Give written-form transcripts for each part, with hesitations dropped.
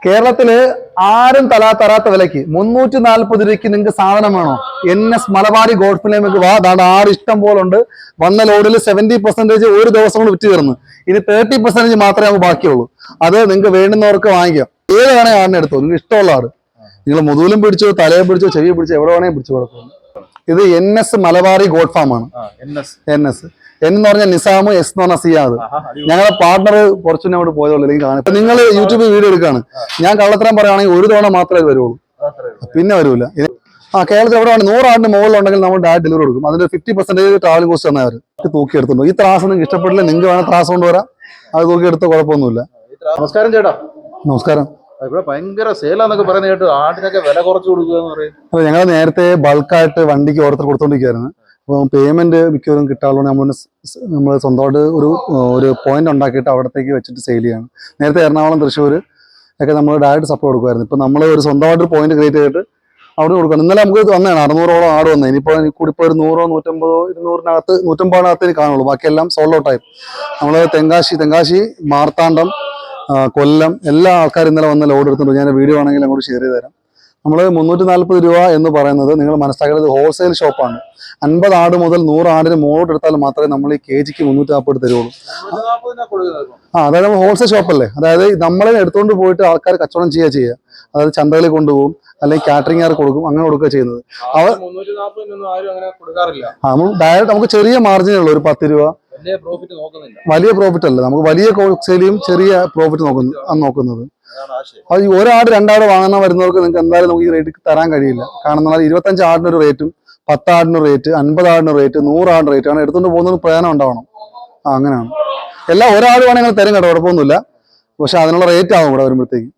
കേരളത്തില് ആരും തരാത്ത വിലക്ക് 340 രൂപയ്ക്ക് നിങ്ങൾക്ക് സാധനം വേണോ? NS മലബാരി ഗോൾഡ് ഫിലിമിലേക്ക് വാ. അതാണ് ആട് ഇഷ്ടം പോലെ ഉണ്ട്. വന്ന ലോഡിൽ 70% ഒരു ദിവസം കൊണ്ട് വിറ്റ് തീർന്നു. ഇനി 30% മാത്രമേ നമുക്ക് ബാക്കിയുള്ളൂ. അത് നിങ്ങൾക്ക് വേണ്ടുന്നവർക്ക് വാങ്ങിക്കാം. ഏത് വേണേ ആടിനെ എടുത്തോ, നിങ്ങൾക്ക് ഇഷ്ടമുള്ള ആട്. നിങ്ങൾ മുതുകിലും പിടിച്ചോ, തലയെ പിടിച്ചോ, ചെവി പിടിച്ചോ, എവിടെ വേണേ പിടിച്ചു കുഴപ്പമില്ല. ഇത് NS മലബാരി ഗോഡ് ഫാം ആണ്. NS എന്ന് പറഞ്ഞാൽ നിസാമ്, S എന്ന് പറഞ്ഞാൽ സിയാദ്. ഞങ്ങളെ പാർട്ണർ കുറച്ചു അവിടെ പോയതുള്ളൂ. അല്ലെങ്കിൽ കാണാം. നിങ്ങൾ യൂട്യൂബിൽ വീഡിയോ എടുക്കുകയാണ്, ഞാൻ കള്ളത്തരം പറയുകയാണെങ്കിൽ ഒരു തവണ മാത്രമേ വരുള്ളൂ, പിന്നെ വരൂല. കേരളത്തിൽ എവിടെ 100 ആടിന് മുകളിലുണ്ടെങ്കിൽ നമ്മൾ ഡയറക്റ്റ് ഡെലിവറി കൊടുക്കും. അതിന്റെ 50% ട്രാവലിംഗ് കോസ്റ്റ് തന്നെ അവർ തൂക്കിയെടുത്തുണ്ടോ. ഈ ത്രാസ് നിങ്ങൾക്ക് ഇഷ്ടപ്പെട്ടില്ല, നിങ്ങൾക്ക് വേണം ത്രാസ് കൊണ്ടുവരാം, അത് തൂക്കിയെടുത്ത് കുഴപ്പമൊന്നുമില്ല. നമസ്കാരം ചേട്ടാ. നമസ്കാരം. ഇവിടെ ഭയങ്കര സെയിലാന്നൊക്കെ പറയുന്നത് കേട്ടു. ആടിനൊക്കെ വില കുറച്ച് കൊടുക്കുക എന്ന് പറയും. അതെ, ഞങ്ങൾ നേരത്തെ ബൾക്കായിട്ട് വണ്ടിക്ക് ഓരോരുത്തർ കൊടുത്തോണ്ടിരിക്കുകയായിരുന്നു. അപ്പോൾ പേയ്മെന്റ് മിക്കവരും കിട്ടാറുള്ള നമ്മൾ സ്വന്തമായിട്ട് ഒരു പോയിന്റ് ഉണ്ടാക്കിയിട്ട് അവിടത്തേക്ക് വെച്ചിട്ട് സെയിൽ ചെയ്യാണ്. നേരത്തെ എറണാകുളം, തൃശ്ശൂർ ഒക്കെ നമ്മൾ ഡയറക്റ്റ് സപ്ലൈ കൊടുക്കുമായിരുന്നു. ഇപ്പം നമ്മൾ ഒരു സ്വന്തമായിട്ട് പോയിന്റ് ക്രിയേറ്റ് ചെയ്തിട്ട് അവിടെ കൊടുക്കണം. ഇന്നലെ നമുക്ക് വന്നതാണ് 600ഓളം ആട് വന്നത്. ഇനിയിപ്പോൾ കൂടിപ്പോൾ ഒരു 100, 150, 200 150 കാണുള്ളൂ. ബാക്കിയെല്ലാം സോൾഡ് ഔട്ടായി. നമ്മൾ തെങ്കാശി, മാർത്താണ്ഡം, കൊല്ലം എല്ലാ ആൾക്കാരും ഇന്നലെ വന്ന് ലോഡ് എടുത്തിട്ടുണ്ട്. ഞാൻ വീഡിയോ ആണെങ്കിൽ അങ്ങോട്ട് ഷെയർ ചെയ്ത് തരാം. നമ്മൾ 340 രൂപ എന്ന് പറയുന്നത് നിങ്ങൾ മനസ്സിലാക്കേണ്ടത് ഹോൾസെയിൽ ഷോപ്പാണ്. 50 ആട് മുതൽ 100 ആടിന് മുകളിലോട്ട് എടുത്താൽ മാത്രമേ നമ്മൾ ഈ KGക്ക് 340 തരുള്ളൂ. അതായത് നമ്മൾ ഹോൾസെയിൽ ഷോപ്പല്ലേ. അതായത് നമ്മളെ എടുത്തുകൊണ്ട് പോയിട്ട് ആൾക്കാർ കച്ചവടം ചെയ്യുക. അതായത് ചന്തകളിൽ കൊണ്ടുപോകും, അല്ലെങ്കിൽ കാറ്ററിംഗുകാർ കൊടുക്കും, അങ്ങനെ കൊടുക്കുക ചെയ്യുന്നത്. നമ്മൾ ഡയറക്റ്റ് നമുക്ക് ചെറിയ മാർജിനേ ഉള്ളൂ, ഒരു 10 രൂപ. വലിയ പ്രോഫിറ്റ് അല്ല, നമുക്ക് വലിയ സെയിലും ചെറിയ പ്രോഫിറ്റ് നോക്കുന്നത്. അത് ഒരാട് 2 ആട് വാങ്ങാൻ വരുന്നവർക്ക് നിങ്ങൾക്ക് എന്തായാലും നമുക്ക് ഈ റേറ്റ് തരാൻ കഴിയില്ല. കാരണം 25 ആടിനൊരു റേറ്റും, 10 ആടിന് റേറ്റ്, 50 ആടിന് റേറ്റ്, 100 ആടിന് റേറ്റ് ആണ്. എടുത്തുകൊണ്ട് പോകുന്നത് പ്രയോജനം ഉണ്ടാവണം. അങ്ങനെയാണ്. എല്ലാം ഒരാട് വേണമെങ്കിൽ നിങ്ങൾ തരും കേട്ടോ, കുഴപ്പമൊന്നുമില്ല. പക്ഷെ അതിനുള്ള റേറ്റ് ആവും ഇവിടെ വരുമ്പോഴത്തേക്ക്.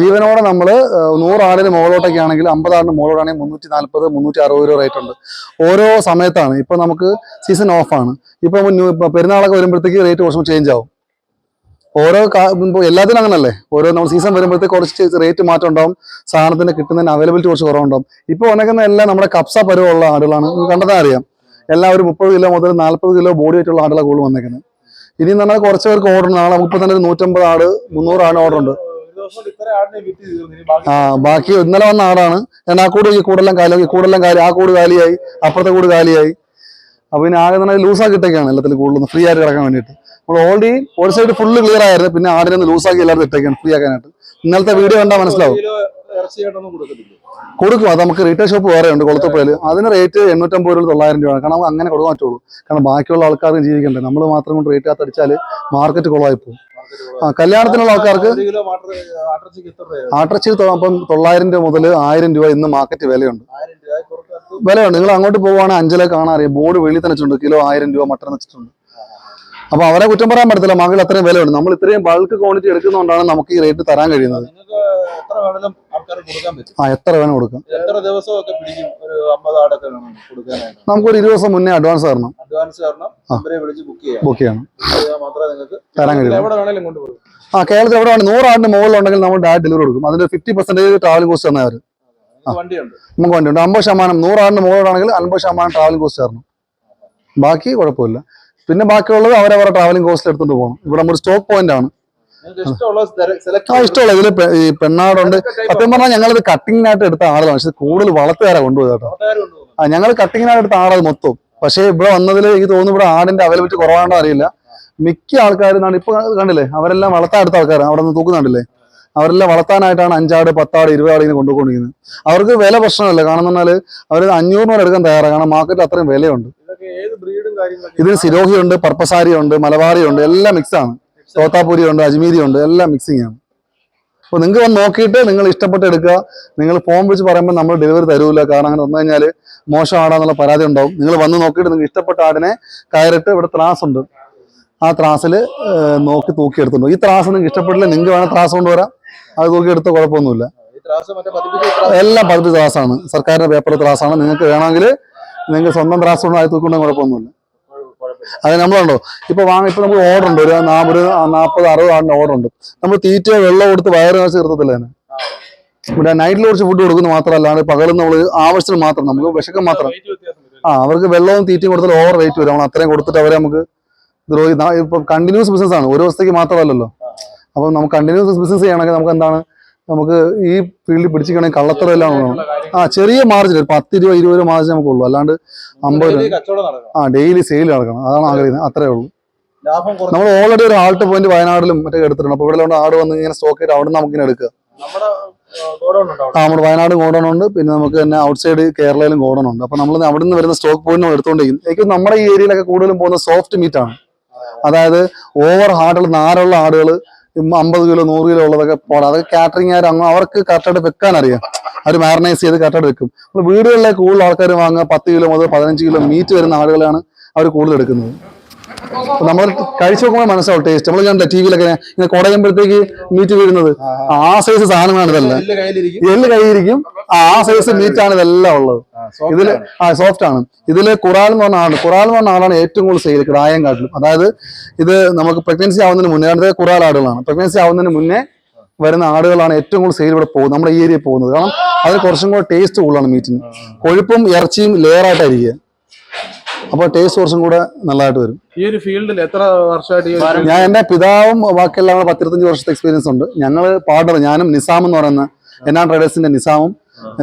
ജീവനോടെ നമ്മള് 100 ആടിന് മുകളിലോട്ടൊക്കെ ആണെങ്കിൽ, 50 ആടിന് മുകളിലോട്ടാണെങ്കിൽ 340, 360 രൂപ റേറ്റ് ഉണ്ട്. ഓരോ സമയത്താണ്. ഇപ്പൊ നമുക്ക് സീസൺ ഓഫാണ്. ഇപ്പൊ പെരുന്നാളൊക്കെ വരുമ്പോഴത്തേക്ക് റേറ്റ് കുറച്ച് ചേഞ്ച് ആവും. എല്ലാത്തിനും അങ്ങനല്ലേ. നമ്മൾ സീസൺ വരുമ്പോഴത്തേക്ക് കുറച്ച് റേറ്റ് മാറ്റം ഉണ്ടാവും. സാധനത്തിന് കിട്ടുന്നതിന് അവൈലബിലിറ്റി കുറച്ച് കുറവുണ്ടാവും. ഇപ്പൊ വന്നേക്കുന്ന എല്ലാം നമ്മുടെ കപ്സ പരുവമുള്ള ആടുകളാണ്. നിങ്ങൾക്ക് കണ്ടതാ അറിയാം. എല്ലാം ഒരു 30 കിലോ മുതൽ 40 കിലോ ബോഡി വെയിറ്റുള്ള ആടുകളെ കൂടുതൽ വന്നേക്കുന്നത്. ഇനി എന്ന് പറഞ്ഞാൽ കുറച്ച് പേർക്ക് ഓർഡർ ഉണ്ട്. നാളെ നമുക്ക് തന്നെ ഒരു 150 ആട്, 300 ആടിന് ഓർഡർ ഉണ്ട്. ബാക്കി ഇന്നലെ വന്ന ആടാണ്. ഞാൻ ആ കൂടെല്ലാം കാലി, ആ കൂട് കാലിയായി, അപ്പുറത്തെ കൂട് കാലിയായി. അപ്പൊ പിന്നെ ആകെ തന്നെ ലൂസാക്കി ഇട്ടേക്കാണ് എല്ലാത്തിലും കൂടുതലും ഫ്രീ ആയിട്ട് കിടക്കാൻ വേണ്ടിയിട്ട്. നമ്മൾ ഓൾറെഡി ഒരു സൈഡ് ഫുള്ള് ക്ലിയർ ആയിരുന്നു. പിന്നെ ആടിനെ ലൂസാക്കി എല്ലാവരും ഇട്ടേക്കാണ് ഫ്രീ ആക്കാനായിട്ട്. ഇന്നലത്തെ വീഡിയോ കണ്ടാൽ മനസ്സിലാവും. കൊടുക്കും. അത് നമുക്ക് റീറ്റെയിൽ ഷോപ്പ് വേറെ ഉണ്ട് കൊളത്തപ്പുഴയിൽ. അതിന് റേറ്റ് 850 രൂപ, 900 രൂപയാണ്. കാരണം നമുക്ക് അങ്ങനെ കൊടുക്കാൻ പറ്റുള്ളൂ. കാരണം ബാക്കിയുള്ള ആൾക്കാർക്ക് ജീവിക്കണ്ടേ. നമ്മൾ മാത്രം കൊണ്ട് റേറ്റ് കാത്തടിച്ചാൽ മാർക്കറ്റ് കുളമായി പോകും. കല്യാണത്തിനുള്ള ആൾക്കാർക്ക് ആട്ടിറച്ചി അപ്പം 900 രൂപ മുതൽ 1000 രൂപ ഇന്ന് മാർക്കറ്റ് വിലയുണ്ട്. നിങ്ങൾ അങ്ങോട്ട് പോകുവാണെങ്കിൽ 5 കാണാൻ അറിയാം. ബോർഡ് വെളിയിൽ തന്നെ വെച്ചിട്ടുണ്ട്, കിലോ 1000 രൂപ മട്ടൺ വെച്ചിട്ടുണ്ട്. അപ്പൊ അവരെ കുറ്റം പറയാൻ പറ്റത്തില്ല. മകൾ അത്രയും വിലയുണ്ട്. നമ്മൾ ഇത്രയും ബൾക്ക് ക്വാണ്ടിറ്റി എടുക്കുന്നതുകൊണ്ടാണ് നമുക്ക് ഈ റേറ്റ് തരാൻ കഴിയുന്നത്. എത്ര വേണം കൊടുക്കാം. നമുക്കൊരു 20 ദിവസം മുന്നേ അഡ്വാൻസ് തരണം. ബുക്ക് ചെയ്യണം, തരാൻ കഴിയും. കേരളത്തിൽ എവിടെ വേണം 100 ആടിന് മുകളിലുണ്ടെങ്കിൽ നമ്മൾ ഡയറക്റ്റ് ഡെലിവറി കൊടുക്കും. അതിന്റെ 50% ട്രാവലിംഗ് കോസ്റ്റ് തന്നെ അവർ. നമുക്ക് വണ്ടിയുണ്ട്. 50%, 100 ആടിന് മുകളിലാണെങ്കിൽ 50% ട്രാവലിംഗ് കോസ്റ്റ് തരണം. ബാക്കി കുഴപ്പമില്ല. പിന്നെ ബാക്കിയുള്ളത് അവരവരുടെ ട്രാവലിംഗ് കോസ്റ്റ് എടുത്തുകൊണ്ട് പോകണം. ഇവിടെ നമ്മൾ സ്റ്റോക്ക് പോയിന്റ് ആണ്. ഇഷ്ടമുള്ള ഇതില് ഈ പെണ്ണാടുണ്ട്. സത്യം പറഞ്ഞാൽ ഞങ്ങളിത് കട്ടിങ്ങിനായിട്ട് എടുത്ത ആളാണ്. പക്ഷെ കൂടുതൽ വളർത്തുകാരാണ് കൊണ്ടുപോയത് കേട്ടോ. ഞങ്ങൾ കട്ടിങ്ങിനായിട്ട് എടുത്ത ആളത് മൊത്തം. പക്ഷേ ഇവിടെ വന്നതിൽ എനിക്ക് തോന്നുന്നു ഇവിടെ ആടിന്റെ അവൈലബിലിറ്റി കുറവാണോ അറിയില്ല. മിക്ക ആൾക്കാരും ഇപ്പൊ കണ്ടില്ലേ, അവരെല്ലാം വളർത്താൻ എടുത്ത ആൾക്കാരാണ്. അവിടെ നിന്ന് തൂക്കുന്നുണ്ടല്ലേ, അവരെല്ലാം വളർത്താനായിട്ടാണ് 5 ആട്, 10 ആട്, 20 ആട് ഇങ്ങനെ കൊണ്ടുപോയിരിക്കുന്നത്. അവർക്ക് വില പ്രശ്നമല്ല. കാരണം എന്ന് പറഞ്ഞാൽ അവർ 500 രൂപ എടുക്കാൻ തയ്യാറാണ്. കാരണം മാർക്കറ്റിൽ അത്രയും വിലയുണ്ട്. ഇതിന് സിരോഹി ഉണ്ട്, പർപ്പസാരി ഉണ്ട്, മലബാറി ഉണ്ട്, എല്ലാം മിക്സ് ആണ്. തോത്താപൂരി ഉണ്ട്, അജ്മീരി ഉണ്ട്, എല്ലാം മിക്സിംഗ് ആണ്. അപ്പോൾ നിങ്ങൾക്ക് വന്ന് നോക്കിയിട്ട് നിങ്ങൾ ഇഷ്ടപ്പെട്ട് എടുക്കുക. നിങ്ങൾ ഫോൺ വിളിച്ച് പറയുമ്പോൾ നമ്മൾ ഡെലിവറി തരൂല. കാരണം അങ്ങനെ വന്നു കഴിഞ്ഞാൽ മോശം ആടാന്നുള്ള പരാതി ഉണ്ടാവും. നിങ്ങൾ വന്ന് നോക്കിയിട്ട് നിങ്ങൾക്ക് ഇഷ്ടപ്പെട്ട ആടിനെ കയറിട്ട് ഇവിടെ ത്രാസ് ഉണ്ട്. ആ ത്രാസിൽ നോക്കി തൂക്കിയെടുത്തുണ്ടോ. ഈ ത്രാസ് നിങ്ങൾക്ക് ഇഷ്ടപ്പെട്ടില്ല, നിങ്ങൾക്ക് വേണം ത്രാസ് കൊണ്ടുവരാം. അത് തൂക്കിയെടുത്ത കുഴപ്പമൊന്നുമില്ല. എല്ലാം പതിപ്പിച്ച ത്രാസാണ്. സർക്കാരിന്റെ പേപ്പർ ത്രാസാണ്. നിങ്ങൾക്ക് വേണമെങ്കിൽ നിങ്ങൾക്ക് സ്വന്തം ത്രാസ് കൊണ്ട് അത് തൂക്കൊണ്ടും കുഴപ്പമൊന്നുമില്ല. അത് നമ്മളുണ്ടോ ഇപ്പൊ നമുക്ക് ഓർഡർ ഉണ്ട്. ഒരു 40-60 ആടിന്റെ ഓർഡർ ഉണ്ട്. നമ്മൾ തീറ്റ വെള്ളം കൊടുത്ത് വയറ് കാശ് തീർത്തത്തില്ല തന്നെ. ഇവിടെ നൈറ്റിൽ കുറച്ച് ഫുഡ് കൊടുക്കുന്നത് മാത്രമല്ലാണ്ട് പകലും നമ്മൾ ആവശ്യത്തിന് മാത്രം നമുക്ക് വിശക്കം മാത്രം. അവർക്ക് വെള്ളവും തീറ്റയും കൊടുത്താൽ ഓവർ റേറ്റ് വരും. നമ്മൾ അത്രയും കൊടുത്തിട്ട് അവരെ നമുക്ക് ദ്രോഹി. ഇപ്പൊ കണ്ടിന്യൂസ് ബിസിനസ് ആണ്, ഒരു ദിവസത്തേക്ക് മാത്രമല്ലല്ലോ. അപ്പം നമുക്ക് കണ്ടിന്യൂസ് ബിസിനസ് ചെയ്യണമെങ്കിൽ നമുക്ക് എന്താണ്, നമുക്ക് ഈ ഫീൽഡിൽ പിടിച്ചിരിക്കണമെങ്കിൽ കള്ളത്തരം എല്ലാം വേണം. ചെറിയ മാർജിൻ, ഒരു 10 രൂപ 20 രൂപ മാർജിൻ നമുക്കുള്ളൂ, അല്ലാണ്ട് 50 രൂപ ഡെയിലി സെയിൽ നടക്കണം, അതാണ് ആഗ്രഹിക്കുന്നത്. അത്രേ ഉള്ളൂ. നമ്മൾ ഓൾറെഡി ഒരു ആൾട്ട് പോയിന്റ് വയനാട്ടിലും മറ്റേ എടുത്തിട്ടുണ്ട്. അപ്പോൾ ഇവിടെ ആട് വന്ന് ഇങ്ങനെ സ്റ്റോക്ക് ചെയ്ത് അവിടെ നമുക്ക് ഇങ്ങനെ എടുക്കുക. നമ്മുടെ വയനാട് ഗോഡൗൺ ഉണ്ട്, പിന്നെ നമുക്ക് തന്നെ ഔട്ട് സൈഡ് കേരളയിലും ഗോഡൗൺ ഉണ്ട്. അപ്പൊ നമ്മൾ അവിടെ നിന്ന് വരുന്ന സ്റ്റോക്ക് പോയിന്റ് എടുത്തുകൊണ്ടിരിക്കും. എനിക്ക് നമ്മുടെ ഈ ഏരിയയിലൊക്കെ കൂടുതലും പോകുന്ന സോഫ്റ്റ് മീറ്റ് ആണ്. അതായത് ഓവർ ഹാർഡുള്ള നാരുള്ള ആടുകൾ 50 കിലോ 100 കിലോ ഉള്ളതൊക്കെ പോടാം. അതൊക്കെ കാറ്ററിംഗ് ആരും അവർക്ക് കറക്റ്റായിട്ട് വെക്കാൻ അറിയാം. അവർ മാരിനൈസ് ചെയ്ത് കറക്റ്റായിട്ട് വെക്കും. നമ്മൾ വീടുകളിലേക്ക് കൂടുതൽ ആൾക്കാർ വാങ്ങുക 10 കിലോ മുതൽ 15 കിലോ മീറ്റ് വരുന്ന ആടുകളാണ് അവർ കൂടുതൽ എടുക്കുന്നത്. നമ്മൾ കഴിച്ചു നോക്കുമ്പോൾ മനസ്സിലാവും ടേസ്റ്റ്. നമ്മൾ കണ്ട ടി വിയിലൊക്കെ ഇങ്ങനെ കുടയുമ്പോഴത്തേക്ക് മീറ്റ് വീഴുന്നത് ആ സൈസ് സാധനമാണ് ഇതെല്ലാം. എല്ല് കൈയിരിക്കും, ആ സൈസ് മീറ്റാണ് ഇതെല്ലാം ഉള്ളത്. ഇതില് സോഫ്റ്റ് ആണ്. ഇതില് കുറാൽ എന്ന് പറഞ്ഞ ആടുണ്ട്. കുറാൽ എന്ന് പറഞ്ഞ ആടാണ് ഏറ്റവും കൂടുതൽ സെയിൽ കിടായം കാട്ടിലും. അതായത് ഇത് നമുക്ക് പ്രഗ്നൻസി ആവുന്നതിന് മുന്നേ, അടുത്ത കുറാൽ ആടുകളാണ്. പ്രഗ്നൻസി ആവുന്നതിന് മുന്നേ വരുന്ന ആടുകളാണ് ഏറ്റവും കൂടുതൽ സെയിൽ ഇവിടെ പോകുന്നത്, നമ്മുടെ ഈ ഏരിയയിൽ പോകുന്നത്. കാരണം അതിന് കുറച്ചും കൂടെ ടേസ്റ്റ് കൂടുതലാണ് മീറ്റിന്. കൊഴുപ്പും ഇറച്ചിയും ലെയറായിട്ടായിരിക്കുക. അപ്പോൾ ടേസ്റ്റ് കുറച്ചും കൂടെ നല്ലതായിട്ട് വരും. ഈ ഒരു ഫീൽഡിൽ എത്ര വർഷമായിട്ട്? ഞാൻ എൻ്റെ പിതാവും ബാക്കിയെല്ലാം 10-25 വർഷത്തെ എക്സ്പീരിയൻസ് ഉണ്ട്. ഞങ്ങൾ പാർട്ണർ, ഞാനും നിസാം എന്ന് പറയുന്ന എന്നാ ട്രേഡേഴ്സിന്റെ നിസാമും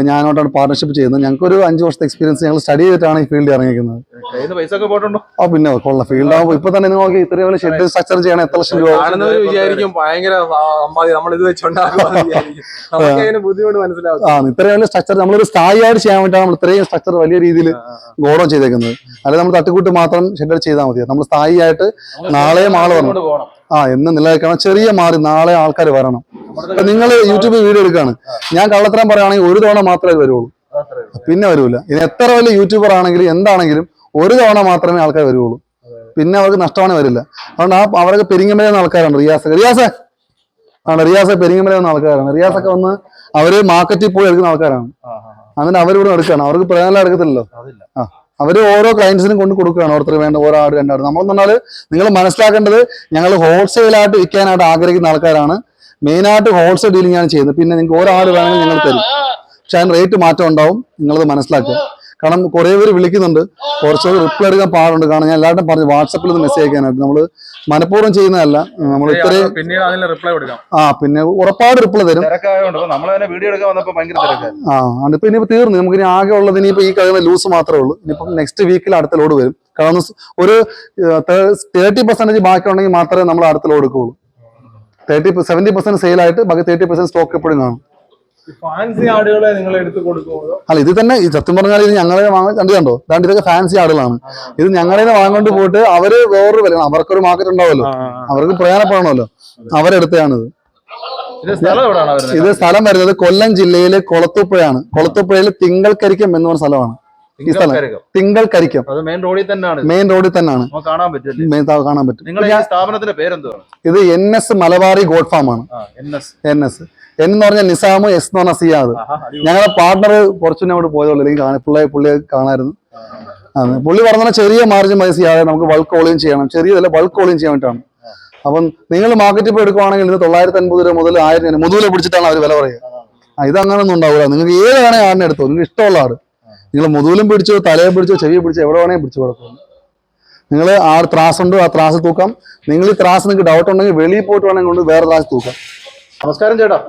ഞാനോട്ടാണ് പാർട്ണർഷിപ്പ് ചെയ്യുന്നത്. ഞങ്ങൾക്ക് ഒരു 5 വർഷത്തെ എക്സ്പീരിയൻസ്, ഞങ്ങൾ സ്റ്റഡി ചെയ്തിട്ടാണ് ഈ ഫീൽഡിൽ ഇറങ്ങിയിരിക്കുന്നത്. പൈസ ഒക്കെ പോയിട്ടുണ്ടോ? പിന്നെ കൊള്ളാം ഫീൽഡ് ആകുമ്പോൾ ഇപ്പൊ തന്നെ നോക്കി ഇത്രയും വലിയ ഷെഡ് സ്ട്രക്ചർ ചെയ്യണം, എത്ര ലക്ഷം രൂപ വിചാരിക്കും ഭയങ്കര ബുദ്ധിമുട്ട് മനസ്സിലാവും. ഇത്രയും വലിയ സ്ട്രക്ചർ നമ്മളൊരു സ്ഥായിയായിട്ട് ചെയ്യാൻ വേണ്ടിയാണ് നമ്മൾ ഇത്രയും സ്ട്രക്ചർ വലിയ രീതിയിൽ ഗോഡൗൺ ചെയ്തേക്കുന്നത്. അല്ലെങ്കിൽ നമ്മൾ തട്ടിക്കൂട്ട് മാത്രം ഷെഡ് ചെയ്താൽ മതി. നമ്മൾ സ്ഥായിയായിട്ട് നാളെയും ആള് വരണം, എന്ന് നിലനിൽക്കണം. ചെറിയ മാറി നാളെ ആൾക്കാർ വരണം. നിങ്ങൾ യൂട്യൂബിൽ വീഡിയോ എടുക്കുകയാണ്, ഞാൻ കള്ളത്തരം പറയുകയാണെങ്കിൽ ഒരു തവണ മാത്രമേ വരുള്ളൂ, പിന്നെ വരൂല. ഇനി എത്ര വലിയ യൂട്യൂബർ ആണെങ്കിലും എന്താണെങ്കിലും ഒരു തവണ മാത്രമേ ആൾക്കാർ വരുള്ളൂ, പിന്നെ അവർക്ക് നഷ്ടമാണ് വരില്ല. അതുകൊണ്ട് അവരൊക്കെ പെരിങ്ങമലയുന്ന ആൾക്കാരാണ്. റിയാസ് പെരിങ്ങമലയുന്ന ആൾക്കാരാണ്. റിയാസൊക്കെ വന്ന് അവര് മാർക്കറ്റിൽ പോയി എടുക്കുന്ന ആൾക്കാരാണ്. എന്നിട്ട് അവരിവിടെ എടുക്കുകയാണ്. അവർക്ക് പ്രധാനം എടുക്കത്തില്ലല്ലോ. അവര് ഓരോ ക്ലയൻസിനും കൊണ്ട് കൊടുക്കുകയാണ്. ഓരോരുത്തർ വേണ്ട ഓരോ ആട് 2 ആട്. നമ്മളെന്ന് പറഞ്ഞാൽ നിങ്ങൾ മനസ്സിലാക്കേണ്ടത്, ഞങ്ങൾ ഹോൾസെയിലായിട്ട് വിൽക്കാനായിട്ട് ആഗ്രഹിക്കുന്ന ആൾക്കാരാണ്. മെയിനായിട്ട് ഹോൾസെയിൽ ഡീലിംഗ് ആണ് ചെയ്യുന്നത്. പിന്നെ നിങ്ങൾക്ക് ഓരോ ആട് വേണമെങ്കിൽ ഞങ്ങൾ തരും, പക്ഷെ അതിന് റേറ്റ് മാറ്റം ഉണ്ടാവും. നിങ്ങളത് മനസ്സിലാക്കുക. കാരണം കുറേ പേര് വിളിക്കുന്നുണ്ട്, കുറച്ചുകൂടി റിപ്ലൈ എടുക്കാൻ പാടുണ്ട്. കാരണം ഞാൻ എല്ലാവരും പറഞ്ഞു വാട്സപ്പിൽ ഒന്ന് മെസ്സേജ് അയക്കാനായിട്ട്. നമ്മൾ മനഃപൂർവ്വം ചെയ്യുന്നതല്ല, നമ്മൾ ഇത്രയും പിന്നെ ഉറപ്പാട് റിപ്ലൈ തരും. ഇപ്പൊ ഇനിയിപ്പോ തീർന്നു, നമുക്ക് ഇനി ആകെ ഉള്ളത് ഇനിയിപ്പോ ഈ കഴിയുന്ന ലൂസ് മാത്രമേ ഉള്ളൂ. ഇനിയിപ്പം നെക്സ്റ്റ് വീക്കിൽ അടുത്ത ലോഡ് വരും. കാരണം ഒരു 30% ബാക്കി ഉണ്ടെങ്കിൽ മാത്രമേ നമ്മൾ അടുത്ത ലോഡ് എടുക്കുകയുള്ളൂ. 70% സെയിലായിട്ട് ബാക്കി 30% സ്റ്റോക്ക് എപ്പോഴും കാണും. ഫാൻസി ആടുകളെ നിങ്ങൾ എടുത്ത് കൊടുക്കുമോ? അല്ല, ഇത് തന്നെ ഈ സത്യം പറഞ്ഞാൽ ഇത് ഞങ്ങളെ കണ്ടോ, ദാണ്ട് ഇതൊക്കെ ഫാൻസി ആടുകളാണ്. ഇത് ഞങ്ങളെ വാങ്ങോണ്ട് പോയിട്ട് അവര് വേറൊരു വില, അവർക്കൊരു മാർക്കറ്റ് ഉണ്ടാവുമല്ലോ, അവർക്ക് പ്രയോജനപ്പെടണമല്ലോ, അവരെടുത്തതാണിത്. ഇത് സ്ഥലം വരുന്നത് കൊല്ലം ജില്ലയിലെ കൊളത്തൂപ്പുഴയാണ്. കൊളത്തൂപ്പുഴയിൽ തിങ്കൾക്കരിക്കം എന്ന് പറഞ്ഞ സ്ഥലമാണ് ഈ സ്ഥലം. തിങ്കൾക്കരിക്കം മെയിൻ റോഡിൽ തന്നെയാണ്, കാണാൻ പറ്റും. ഇത് NS മലബാറി ഗോഡ് ഫാം ആണ്. NS എന്ന് പറഞ്ഞാൽ നിസാമ്, S എന്ന് പറഞ്ഞാൽ സിയാദ്. ഞങ്ങളെ പാർട്ണർ കുറച്ചുകൂടെ അവിടെ പോയതുള്ളൂ, അല്ലെങ്കിൽ പുള്ളിയെ കാണായിരുന്നു. പുള്ളി പറഞ്ഞ ചെറിയ മാർജിൻ മതി സിയാതെ, നമുക്ക് ബൾക്ക് ഓളിയും ചെയ്യണം. ചെറിയതല്ല, ബൾക്ക് ഓളിയും ചെയ്യാൻ വേണ്ടിയിട്ടാണ്. അപ്പം നിങ്ങൾ മാർക്കറ്റിൽ പോയി എടുക്കുവാണെങ്കിൽ ഇത് 950 രൂപ മുതൽ 1000 രൂപ മുതൽ പിടിച്ചിട്ടാണ് അവർ വില പറയുക. ഇത് അങ്ങനൊന്നും ഉണ്ടാവില്ല. നിങ്ങൾക്ക് ഏത് വേണേൽ ആടിനെ എടുത്തോ, നിങ്ങൾക്ക് ഇഷ്ടമുള്ള ആട്. നിങ്ങൾ മുതലും പിടിച്ചോ, തലയെ പിടിച്ചോ, ചെവി പിടിച്ചോ, എവിടെ വേണേൽ പിടിച്ചു കൊടുക്കും. നിങ്ങൾ ആട് ത്രാസ് ഉണ്ട്, ആ ത്രാസ് തൂക്കാം. നിങ്ങൾ ഈ ത്രാസ് നിങ്ങൾക്ക് ഡൗട്ട് ഉണ്ടെങ്കിൽ വെളിയിൽ പോയിട്ട് വേണമെങ്കിൽ കൊണ്ട് വേറെ ത്രാസ് തൂക്കാം. നമസ്കാരം ചേട്ടാ.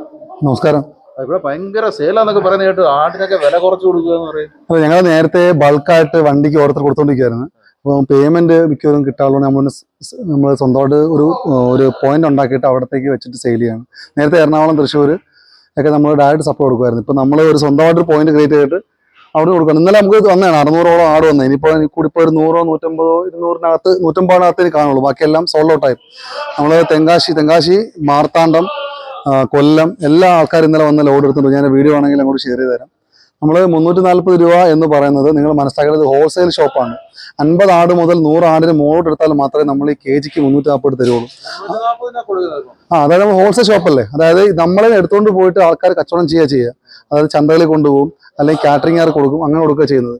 നമസ്കാരം. ഇവിടെ ഭയങ്കര സെയിലാന്നൊക്കെ പറയുന്ന കേട്ടു, ആടിനൊക്കെ വില കുറച്ച് കൊടുക്കുക എന്ന് പറയും. അതെ, ഞങ്ങൾ നേരത്തെ ബൾക്കായിട്ട് വണ്ടിക്ക് ഓരോരുത്തർ കൊടുത്തോണ്ടിരിക്കുകയായിരുന്നു. അപ്പോൾ പേയ്മെന്റ് മിക്കവരും കിട്ടാറുള്ള നമ്മൾ സ്വന്തമായിട്ട് ഒരു പോയിന്റ് ഉണ്ടാക്കിയിട്ട് അവിടത്തേക്ക് വെച്ചിട്ട് സെയിൽ ചെയ്യാണ്. നേരത്തെ എറണാകുളം, തൃശ്ശൂർ ഒക്കെ നമ്മൾ ഡയറക്റ്റ് സപ്ലൈ കൊടുക്കുമായിരുന്നു. ഇപ്പം നമ്മൾ ഒരു സ്വന്തമായിട്ടൊരു പോയിന്റ് ക്രിയേറ്റ് ചെയ്തിട്ട് അവിടെ കൊടുക്കണം. ഇന്നലെ നമുക്ക് വന്നതാണ് 600ഓളം ആട് വന്നത്. ഇനിയിപ്പോൾ കൂടി ഇപ്പോൾ ഒരു 100, 150, 200-നകത്ത് 150-നകത്തേ കാണുള്ളൂ. ബാക്കിയെല്ലാം സോൾഡ് ഔട്ടായി. നമ്മൾ തെങ്കാശി, മാർത്താണ്ഡം, കൊല്ലം എല്ലാ ആൾക്കാരും ഇന്നലെ വന്ന് ലോഡ് എടുത്തിട്ടുണ്ട്. ഞാൻ വീഡിയോ ആണെങ്കിൽ അങ്ങോട്ട് ഷെയർ ചെയ്ത് തരാം. നമ്മൾ 340 രൂപ എന്ന് പറയുന്നത് നിങ്ങൾ മനസ്സിലാക്കേണ്ടത് ഹോൾസെയിൽ ഷോപ്പാണ്. 50 ആട് മുതൽ 100 ആടിന് മുകളിലോട്ട് എടുത്താൽ മാത്രമേ നമ്മൾ ഈ KGക്ക് 340 തരുള്ളൂ. അതായത് നമ്മൾ ഹോൾസെയിൽ ഷോപ്പല്ലേ. അതായത് നമ്മളെ എടുത്തുകൊണ്ട് പോയിട്ട് ആൾക്കാർ കച്ചവടം ചെയ്യുക. അതായത് ചന്തകളിൽ കൊണ്ടുപോകും, അല്ലെങ്കിൽ കാറ്ററിംഗുകാർ കൊടുക്കും, അങ്ങനെ കൊടുക്കുക ചെയ്യുന്നത്.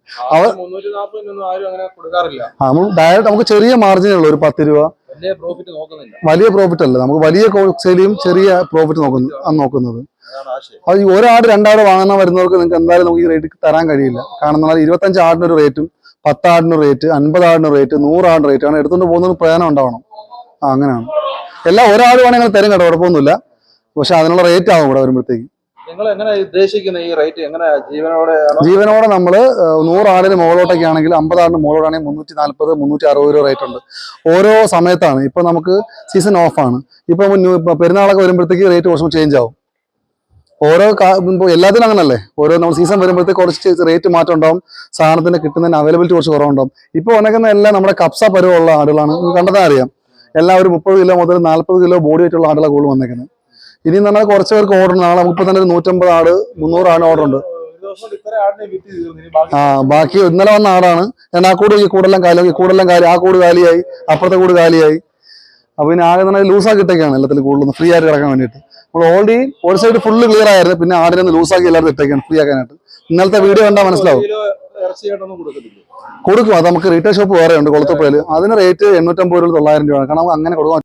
നമ്മൾ ഡയറക്റ്റ് നമുക്ക് ചെറിയ മാർജിനേ ഉള്ളൂ, ഒരു 10 രൂപ. വലിയ പ്രോഫിറ്റ് അല്ല, നമുക്ക് വലിയ സെയിലും ചെറിയ പ്രോഫിറ്റ് നോക്കുന്നത്. അത് ഈ ഒരാട് 2 ആട് വാങ്ങാൻ വരുന്നവർക്ക് നിങ്ങൾക്ക് എന്തായാലും നമുക്ക് ഈ റേറ്റ് തരാൻ കഴിയില്ല. കാരണം 25 ആടിനൊരു റേറ്റും 10 ആടിന് റേറ്റ്, 50 ആടിന് റേറ്റ്, 100 ആടിന് റേറ്റ് ആണ് എടുത്തുകൊണ്ട് പോകുന്നത്. പ്രയോജനം ഉണ്ടാവണം. അങ്ങനെയാണ്. എല്ലാം ഒരാൾ വേണമെങ്കിൽ തരും കേട്ടോ, കുഴപ്പമൊന്നുമില്ല. പക്ഷെ അതിനുള്ള റേറ്റ് ആവും ഇവിടെ വരുമ്പോഴത്തേക്ക്. നിങ്ങൾ എങ്ങനെ ഉദ്ദേശിക്കുന്ന ഈ റേറ്റ് എങ്ങനെ ജീവനോടെ നമ്മള് 100 ആടിന് മുകളിലോട്ടൊക്കെ ആണെങ്കിൽ 50 ആടിന് മുകളിലോട്ടാണെങ്കിൽ 340, 360 രൂപ റേറ്റ് ഉണ്ട്. ഓരോ സമയത്താണ്. ഇപ്പൊ നമുക്ക് സീസൺ ഓഫ് ആണ്. ഇപ്പൊ പെരുന്നാളൊക്കെ വരുമ്പോഴത്തേക്ക് റേറ്റ് കുറച്ച് ചേഞ്ച് ആവും. എല്ലാത്തിനും അങ്ങനല്ലേ, ഓരോ നമ്മൾ സീസൺ വരുമ്പോഴത്തേക്ക് കുറച്ച് റേറ്റ് മാറ്റം ഉണ്ടാവും. സാധനത്തിന് കിട്ടുന്നതിന് അവൈലബിലിറ്റി കുറച്ച് കുറവുണ്ടാവും. ഇപ്പൊ വന്നേക്കുന്ന എല്ലാം നമ്മുടെ കപ്സ പരുവമുള്ള ആടുകളാണ്. കണ്ടെത്താൻ അറിയാം. എല്ലാം ഒരു 30 കിലോ മുതൽ 40 കിലോ ബോഡി വെയിറ്റുള്ള ആടുകളാണ് കൂടുതൽ വന്നേക്കുന്നത്. ഇനി എന്ന് പറഞ്ഞാൽ കുറച്ച് പേർക്ക് ഓർഡർ ഉണ്ട്. നാളെ നമുക്ക് തന്നെ 150 ആട് 300 ആട് ഓർഡർ ഉണ്ട്. ബാക്കി ഇന്നലെ വന്ന ആടാണ്. ആ കൂടെല്ലാം കാലി, ആ കൂട് കാലിയായി, അപ്പുറത്തെ കൂട് കാലിയായി. അപ്പൊ പിന്നെ ആകെ തന്നെ ലൂസാക്കി ഇട്ടേക്കാണ് എല്ലാത്തിലും കൂടുതലും ഫ്രീ ആയിട്ട് കിടക്കാൻ വേണ്ടിയിട്ട്. നമ്മൾ ഓൾറെഡി ഒരു സൈഡ് ഫുള്ള് ക്ലിയർ ആയിരുന്നു. പിന്നെ ആടിനെ ഒന്ന് ലൂസാക്കി എല്ലാവരും ഇട്ടേക്കാണ് ഫ്രീ ആക്കാനായിട്ട്. ഇന്നലത്തെ വീഡിയോ കണ്ടാൽ മനസ്സിലാവും. കൊടുക്കും. അത് നമുക്ക് റീറ്റെയിൽ ഷോപ്പ് വേറെ ഉണ്ട് കൊളത്തപ്പുഴയിൽ. അതിന് റേറ്റ് 850 രൂപ 900 രൂപയാണ്. കാരണം അങ്ങനെ കൊടുക്കാൻ